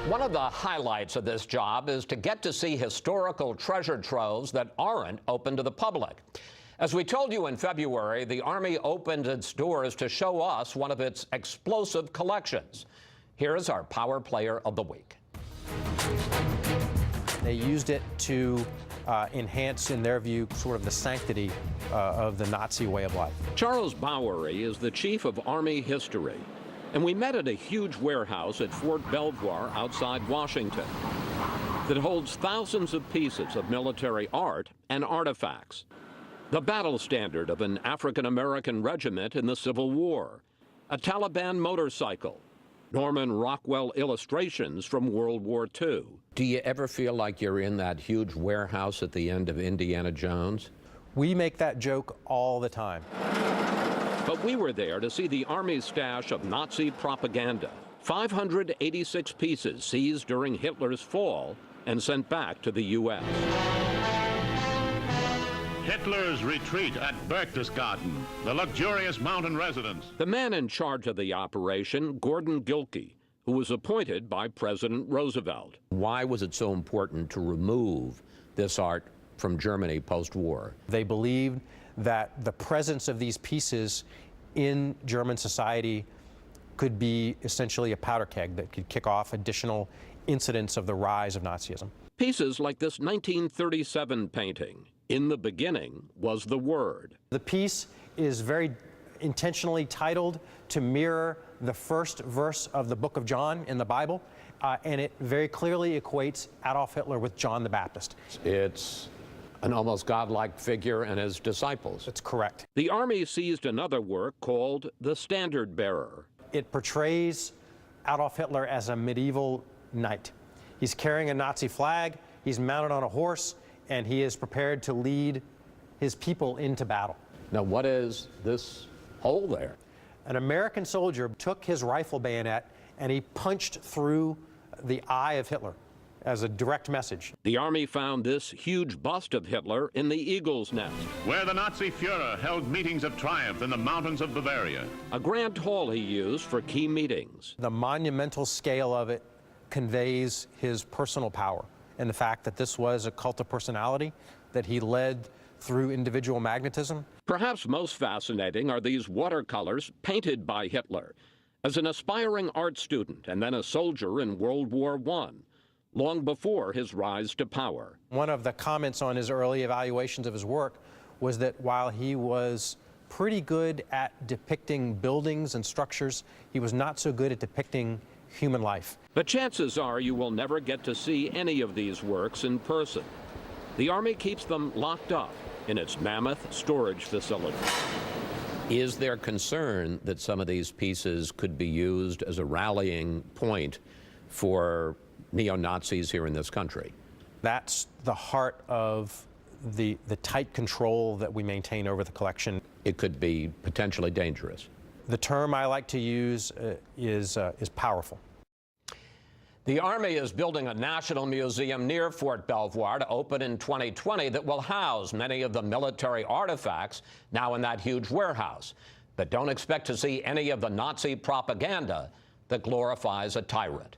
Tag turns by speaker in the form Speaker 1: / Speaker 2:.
Speaker 1: One of the highlights of this job is to get to see historical treasure troves that aren't open to the public. As we told you in February, the Army opened its doors to show us one of its explosive collections. Here's our Power Player of the Week.
Speaker 2: They used it to enhance, in their view, sort of the sanctity of the Nazi way of life.
Speaker 1: Charles Bowery is the chief of Army history, and we met at a huge warehouse at Fort Belvoir outside Washington that holds thousands of pieces of military art and artifacts. The battle standard of an African-American regiment in the Civil War, a Taliban motorcycle, Norman Rockwell illustrations from World War II. Do you ever feel like you're in that huge warehouse at the end of Indiana Jones?
Speaker 2: We make that joke all the time.
Speaker 1: But we were there to see the Army's stash of Nazi propaganda. 586 pieces seized during Hitler's fall and sent back to the U.S.
Speaker 3: Hitler's retreat at Berchtesgaden, the luxurious mountain residence.
Speaker 1: The man in charge of the operation, Gordon Gilkey, who was appointed by President Roosevelt. Why was it so important to remove this art from Germany post-war?
Speaker 2: They believed that the presence of these pieces in German society could be essentially a powder keg that could kick off additional incidents of the rise of Nazism.
Speaker 1: Pieces like this 1937 painting, "In the beginning was the Word."
Speaker 2: The piece is very intentionally titled to mirror the first verse of the book of John in the Bible, and it very clearly equates Adolf Hitler with John the Baptist.
Speaker 1: It's an almost godlike figure and his disciples.
Speaker 2: That's correct.
Speaker 1: The Army seized another work called The Standard Bearer.
Speaker 2: It portrays Adolf Hitler as a medieval knight. He's carrying a Nazi flag, he's mounted on a horse, and he is prepared to lead his people into battle.
Speaker 1: Now, what is this hole there?
Speaker 2: An American soldier took his rifle bayonet and he punched through the eye of Hitler as a direct message.
Speaker 1: The Army found this huge bust of Hitler in the Eagle's Nest,
Speaker 3: Where the Nazi Fuhrer held meetings of triumph in the mountains of Bavaria.
Speaker 1: a grand hall he used for key meetings.
Speaker 2: The monumental scale of it conveys his personal power and the fact that this was a cult of personality that he led through individual magnetism.
Speaker 1: Perhaps most fascinating are these watercolors painted by Hitler as an aspiring art student and then a soldier in World War I, long before his rise to power.
Speaker 2: One of the comments on his early evaluations of his work was that while he was pretty good at depicting buildings and structures, he was not so good at depicting human life.
Speaker 1: But chances are you will never get to see any of these works in person. The Army keeps them locked up in its mammoth storage facility. Is there concern that some of these pieces could be used as a rallying point for neo-Nazis here in this country?
Speaker 2: That's the heart of the tight control that we maintain over the collection.
Speaker 1: It could be potentially dangerous.
Speaker 2: The term I like to use is powerful.
Speaker 1: The Army is building a national museum near Fort Belvoir to open in 2020 that will house many of the military artifacts now in that huge warehouse. But don't expect to see any of the Nazi propaganda that glorifies a tyrant.